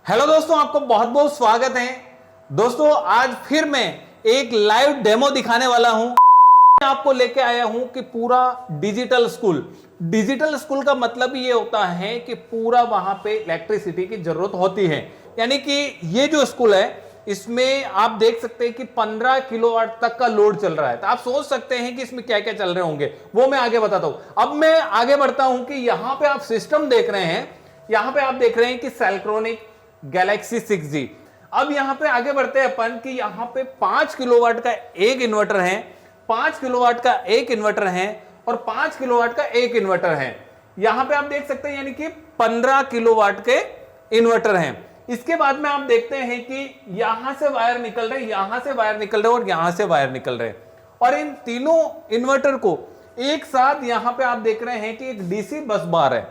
Hello दोस्तों, आपको बहुत बहुत स्वागत है। दोस्तों आज फिर मैं एक लाइव डेमो दिखाने वाला हूं। आपको लेके आया हूं कि पूरा डिजिटल स्कूल का मतलब ये होता है कि पूरा वहां पे इलेक्ट्रिसिटी की जरूरत होती है। यानी कि ये जो स्कूल है इसमें आप देख सकते हैं कि 15 किलोवाट तक का लोड चल रहा है। तो आप सोच सकते हैं कि इसमें क्या क्या चल रहे होंगे, वो मैं आगे बताता हूं। अब मैं आगे बढ़ता हूं कि यहां पे आप सिस्टम देख रहे हैं, यहां पे आप देख रहे हैं कि सेल्ट्रॉनिक गैलेक्सी 6G। अब यहां पे आगे बढ़ते हैं अपन कि यहां पे 5 किलोवाट का एक इन्वर्टर है, 5 किलोवाट का एक इन्वर्टर है और 5 किलोवाट का एक इन्वर्टर है। यहां पे आप देख सकते हैं यानी कि 15 किलोवाट के इन्वर्टर हैं। इसके बाद में आप देखते हैं कि यहां से वायर निकल रहे, यहां से वायर निकल रहे और यहां से वायर निकल रहे और इन तीनों इन्वर्टर को एक साथ यहां पे आप देख रहे हैं कि एक डीसी बस बार है।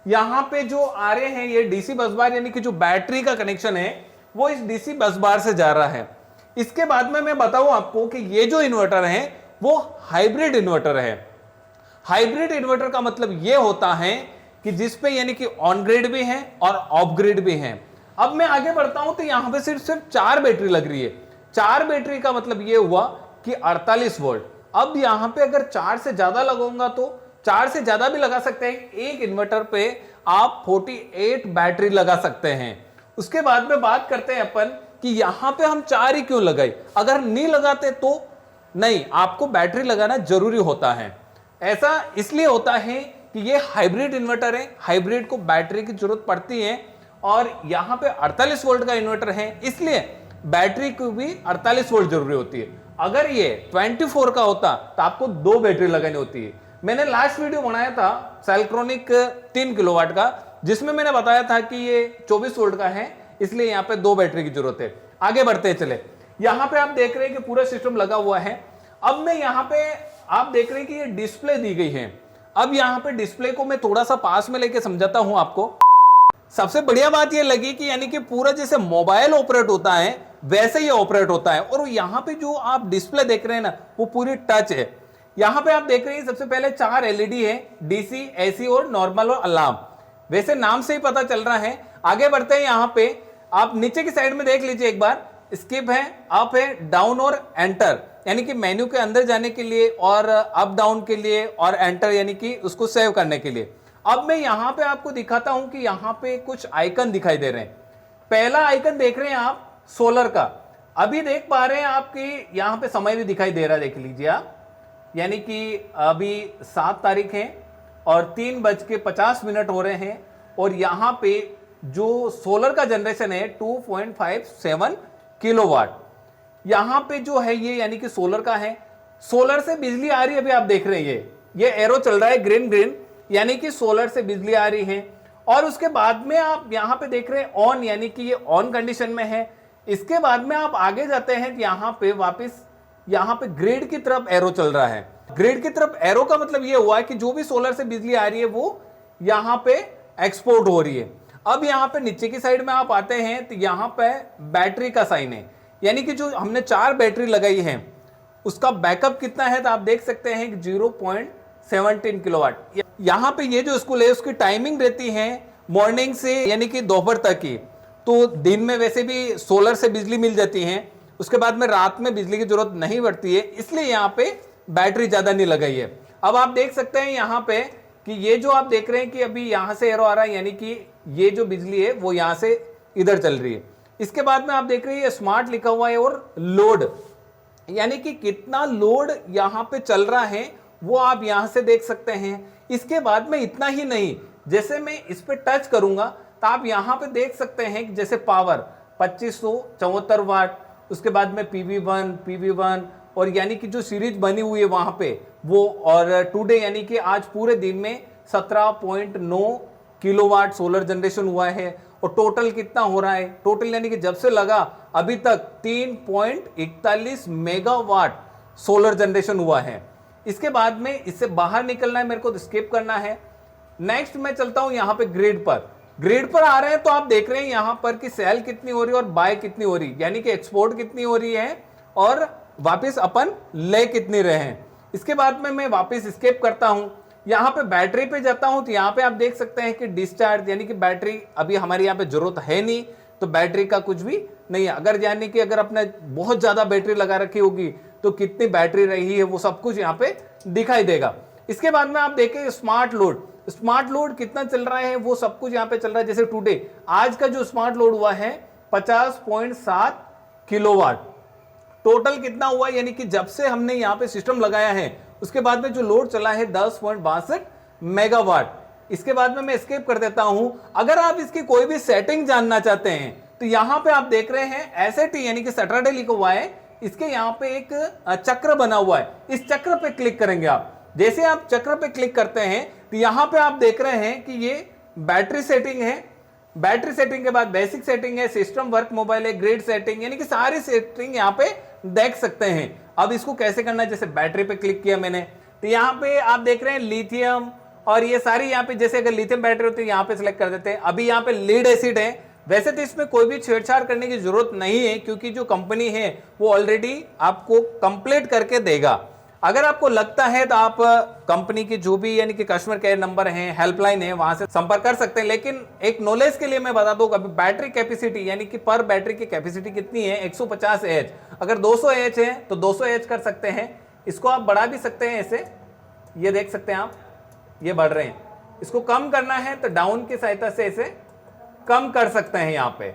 यहां पे जो आ रहे हैं ये डीसी बस बार, यानी कि जो बैटरी का कनेक्शन है वो इस डीसी बस बार से जा रहा है। इसके बाद में मैं बताऊं आपको कि ये जो इन्वर्टर है वो हाइब्रिड इन्वर्टर है। हाइब्रिड इन्वर्टर का मतलब ये होता है कि जिसपे यानी कि ऑन ग्रिड भी है और ऑफ ग्रिड भी है। अब मैं आगे बढ़ता हूं तो यहां पे सिर्फ 4 बैटरी लग रही है। 4 बैटरी का मतलब ये हुआ कि 48 वोल्ट। अब यहां पे अगर 4 से ज्यादा लगाऊंगा तो 4 से ज्यादा भी लगा सकते हैं। एक इन्वर्टर पे आप 48 बैटरी लगा सकते हैं। उसके बाद में बात करते हैं अपन कि यहां पे हम 4 ही क्यों लगाए, अगर नहीं लगाते तो नहीं, आपको बैटरी लगाना जरूरी होता है। ऐसा इसलिए होता है कि ये हाइब्रिड इन्वर्टर है, हाइब्रिड को बैटरी की जरूरत पड़ती है और यहां पे 48 वोल्ट का इन्वर्टर है इसलिए बैटरी को भी 48 वोल्ट जरूरी होती है। अगर ये 24 का होता तो आपको 2 बैटरी लगानी होती है। मैंने लास्ट वीडियो बनाया था सेल्ट्रॉनिक 3 किलोवाट का, जिसमें मैंने बताया था कि ये 24 वोल्ट का है इसलिए यहां पे 2 बैटरी की जरूरत है। आगे बढ़ते चले, यहां पे आप देख रहे हैं कि पूरा सिस्टम लगा हुआ है। अब मैं यहां पे आप देख रहे हैं कि ये डिस्प्ले दी गई है। अब यहां पे डिस्प्ले को मैं थोड़ा सा पास में लेके समझाता हूं आपको। सबसे बढ़िया बात ये लगी कि यानी कि पूरा जैसे मोबाइल ऑपरेट होता है वैसे ही ऑपरेट होता है। और यहां पे जो आप डिस्प्ले देख रहे हैं ना वो पूरी टच है। यहां पे आप देख रहे हैं सबसे पहले 4 एलईडी है, डीसी, एसी और नॉर्मल और अलार्म। वैसे नाम से ही पता चल रहा है। आगे बढ़ते हैं, यहां पे आप नीचे की साइड में देख लीजिए एक बार, स्किप है, अप है, डाउन और एंटर, यानी कि मेन्यू के अंदर जाने के लिए और अप डाउन के लिए और एंटर यानी कि उसको सेव करने के लिए। अब मैं यहां पे आपको दिखाता हूं कि यहां पे कुछ आइकन दिखाई दे रहे हैं। पहला आइकन देख रहे हैं आप सोलर का। अभी देख पा रहे हैं आपकी यहां पे समय भी दिखाई दे रहा है, देख लीजिए आप, यानी कि अभी 7 तारीख है और 3:50 हो रहे हैं और यहां पे जो सोलर का जनरेशन है 2.57 किलोवाट यहां पे जो है ये यानी कि सोलर का है। सोलर से बिजली आ रही है, अभी आप देख रहे हैं ये एरो चल रहा है ग्रीन ग्रीन, यानी कि सोलर से बिजली आ रही है। और उसके बाद में आप यहां पे देख रहे हैं ऑन, यानी कि ये ऑन कंडीशन में है। इसके बाद में आप आगे जाते हैं यहां पे वापस यहां पे ग्रिड की तरफ एरो चल रहा है। ग्रिड की तरफ एरो का मतलब ये हुआ है कि जो भी सोलर से बिजली आ रही है वो यहां पे एक्सपोर्ट हो रही है। अब यहां पे नीचे की साइड में आप आते हैं तो यहां पे बैटरी का साइन है, यानी कि जो हमने 4 बैटरी लगाई है उसका बैकअप कितना है तो आप देख सकते हैं कि 0.17 किलोवाट। यहां पे ये जो स्कूल है उसकी टाइमिंग रहती है मॉर्निंग से यानी कि दोपहर तक की। तो दिन में वैसे भी सोलर से बिजली मिल जाती है, उसके बाद में रात में बिजली की जरूरत नहीं पड़ती है, इसलिए यहाँ पे बैटरी ज्यादा नहीं लगाई है। अब आप देख सकते हैं यहाँ पे कि ये जो आप देख रहे हैं कि अभी यहाँ से एरो आ रहा है, यानी कि ये जो बिजली है वो यहाँ से इधर चल रही है। इसके बाद में आप देख रहे हैं स्मार्ट लिखा हुआ है और लोड, यानी कि कितना लोड यहाँ पे चल रहा है वो आप यहाँ से देख सकते हैं। इसके बाद में इतना ही नहीं, जैसे मैं इस पे टच करूंगा तो आप यहाँ पे देख सकते हैं कि जैसे पावर 2574 वाट, उसके बाद में PV1 और यानी कि जो सीरीज बनी हुई है वहां पे वो, और टुडे यानी कि आज पूरे दिन में 17.9 किलोवाट सोलर जनरेशन हुआ है। और टोटल कितना हो रहा है, टोटल यानी कि जब से लगा अभी तक 3.41 मेगावाट सोलर जनरेशन हुआ है। इसके बाद में इससे बाहर निकलना है, मेरे को स्किप करना है। नेक्स्ट मैं चलता हूं यहां पे ग्रिड पर आ रहे हैं तो आप देख रहे हैं यहां पर कि सेल कितनी हो रही है और बाय कितनी हो रही है, यानी कि एक्सपोर्ट कितनी हो रही है और वापस अपन ले कितनी रहे हैं। इसके बाद में मैं वापस स्किप करता हूं, यहां पे बैटरी पे जाता हूं तो यहां पे आप देख सकते हैं कि डिस्चार्ज यानी कि बैटरी अभी हमारी यहां पे जरूरत है नहीं, तो बैटरी का कुछ भी नहीं है। अगर यानी कि अगर आपने बहुत ज्यादा बैटरी लगा रखी होगी तो कितनी बैटरी रही है वो सब कुछ यहाँ पे दिखाई देगा। इसके बाद में आप देखें स्मार्ट लोड कितना चल रहा है वो सब कुछ यहाँ पे चल रहा है। जैसे टुडे आज का जो स्मार्ट लोड हुआ है 50.7 किलोवाट, टोटल कितना हुआ यानी कि जब से हमने यहाँ पे सिस्टम लगाया है उसके बाद में जो लोड चला है 10.62 मेगावाट। इसके बाद में मैं एस्केप कर देता हूं। अगर आप इसकी कोई भी सेटिंग जानना चाहते हैं तो यहां पे आप देख रहे हैं एसएटी यानी कि सैटरडे लिखा हुआ है, इसके यहां पे एक चक्र बना हुआ है, इस चक्र पे क्लिक करेंगे आप। जैसे आप चक्र पे क्लिक करते हैं तो यहां पे आप देख रहे हैं कि ये बैटरी सेटिंग है, बैटरी सेटिंग के बाद बेसिक सेटिंग है, सिस्टम वर्क मोबाइल है, ग्रिड सेटिंग, यानी कि सारी सेटिंग यहां पे देख सकते हैं। अब इसको कैसे करना है, जैसे बैटरी पे क्लिक किया मैंने तो यहां पे आप देख रहे हैं लिथियम और ये सारी यहाँ पे, जैसे अगर लिथियम बैटरी होती है यहाँ पे सिलेक्ट कर देते हैं। अभी यहाँ पे लीड एसिड है, वैसे तो इसमें कोई भी छेड़छाड़ करने की जरूरत नहीं है क्योंकि जो कंपनी है वो ऑलरेडी आपको कंप्लीट करके देगा। अगर आपको लगता है तो आप कंपनी की जो भी यानी कि कस्टमर केयर नंबर है, हेल्पलाइन है, वहां से संपर्क कर सकते हैं। लेकिन एक नॉलेज के लिए मैं बता दूं, अभी बैटरी कैपेसिटी यानी कि पर बैटरी की कैपेसिटी कितनी है 150 एच। अगर 200 एच है तो 200 एच कर सकते हैं, इसको आप बढ़ा भी सकते हैं। ऐसे ये देख सकते हैं आप, ये बढ़ रहे हैं। इसको कम करना है तो डाउन की सहायता से इसे कम कर सकते हैं। यहाँ पे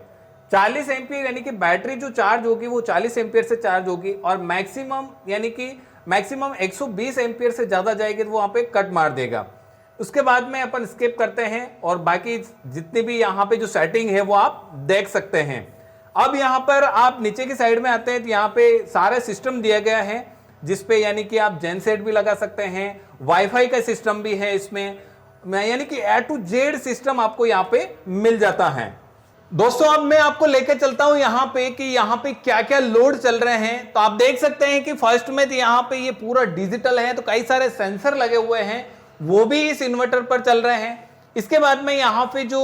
40 एम्पियर यानी कि बैटरी जो चार्ज होगी वो 40 एम्पियर से चार्ज होगी और मैक्सिमम यानी कि मैक्सिमम 120 एम्पियर से ज्यादा जाएगी तो वो वहां पे कट मार देगा। उसके बाद में अपन स्किप करते हैं और बाकी जितनी भी यहाँ पे जो सेटिंग है वो आप देख सकते हैं। अब यहाँ पर आप नीचे की साइड में आते हैं तो यहाँ पे सारे सिस्टम दिया गया है जिसपे यानी कि आप जेनसेट भी लगा सकते हैं, वाईफाई का सिस्टम भी है इसमें, यानी कि ए टू जेड सिस्टम आपको यहाँ पे मिल जाता है। दोस्तों अब मैं आपको लेके चलता हूं यहाँ पे कि यहाँ पे क्या क्या लोड चल रहे हैं। तो आप देख सकते हैं कि फर्स्ट में तो यहाँ पे ये पूरा डिजिटल है, तो कई सारे सेंसर लगे हुए हैं वो भी इस इन्वर्टर पर चल रहे हैं। इसके बाद में यहाँ पे जो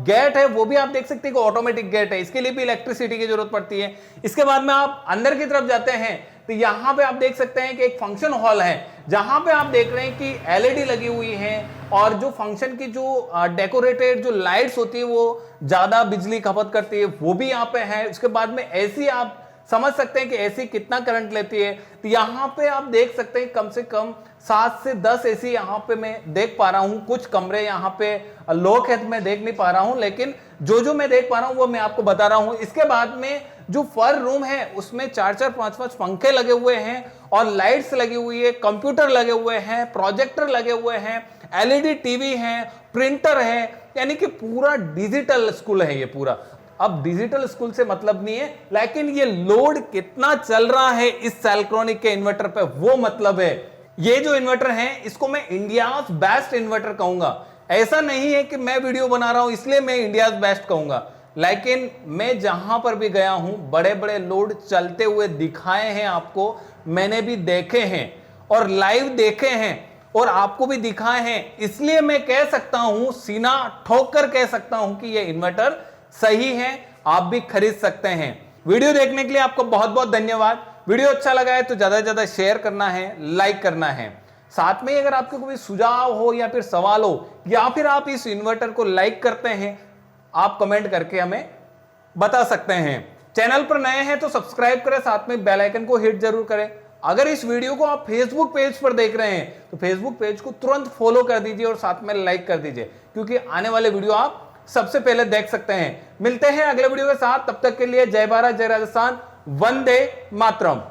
गेट है वो भी आप देख सकते हैं कि ऑटोमेटिक गेट है, इसके लिए भी इलेक्ट्रिसिटी की जरूरत पड़ती है। इसके बाद में आप अंदर की तरफ जाते हैं तो यहाँ पे आप देख सकते हैं कि एक फंक्शन हॉल है जहां पे आप देख रहे हैं कि एलईडी लगी हुई है और जो फंक्शन की जो डेकोरेटेड जो लाइट्स होती है वो ज्यादा बिजली खपत करती है वो भी यहाँ पे है। उसके बाद में एसी आप समझ सकते हैं कि एसी कितना करंट लेती है, तो यहाँ पे आप देख सकते हैं कम से कम 7 से 10 एसी यहाँ पे मैं देख पा रहा हूँ। कुछ कमरे यहाँ पे लॉक है तो मैं देख नहीं पा रहा हूँ, लेकिन जो मैं देख पा रहा हूँ वो मैं आपको बता रहा हूँ। इसके बाद में जो फर रूम है उसमें 4-4 5-5 पंखे लगे हुए हैं और लाइट्स लगी हुई है, कंप्यूटर लगे हुए हैं, प्रोजेक्टर लगे हुए हैं, एलईडी टीवी है, प्रिंटर है, यानी कि पूरा डिजिटल स्कूल है ये पूरा। अब डिजिटल स्कूल से मतलब नहीं है, लेकिन ये लोड कितना चल रहा है इस सेल्ट्रॉनिक के इन्वर्टर पे वो मतलब है। ये जो इन्वर्टर है इसको मैं इंडियाज बेस्ट इन्वर्टर कहूंगा। ऐसा नहीं है कि मैं वीडियो बना रहा हूं इसलिए मैं इंडियाज बेस्ट कहूंगा, लेकिन मैं जहां पर भी गया हूं बड़े बड़े लोड चलते हुए दिखाए हैं आपको, मैंने भी देखे हैं और लाइव देखे हैं और आपको भी दिखाए हैं, इसलिए मैं कह सकता हूं, सीना ठोक कर कह सकता हूं कि यह इन्वर्टर सही है, आप भी खरीद सकते हैं। वीडियो देखने के लिए आपको बहुत बहुत धन्यवाद। वीडियो अच्छा लगा है तो ज्यादा से ज्यादा शेयर करना है, लाइक करना है। साथ में अगर आपके कोई सुझाव हो या फिर सवाल हो या फिर आप इस इन्वर्टर को लाइक करते हैं, आप कमेंट करके हमें बता सकते हैं। चैनल पर नए हैं तो सब्सक्राइब करें, साथ में बेल आइकन को हिट जरूर करें। अगर इस वीडियो को आप फेसबुक पेज पर देख रहे हैं तो फेसबुक पेज को तुरंत फॉलो कर दीजिए और साथ में लाइक कर दीजिए, क्योंकि आने वाले वीडियो आप सबसे पहले देख सकते हैं। मिलते हैं अगले वीडियो के साथ, तब तक के लिए जय भारत, जय राजस्थान, वंदे मातरम।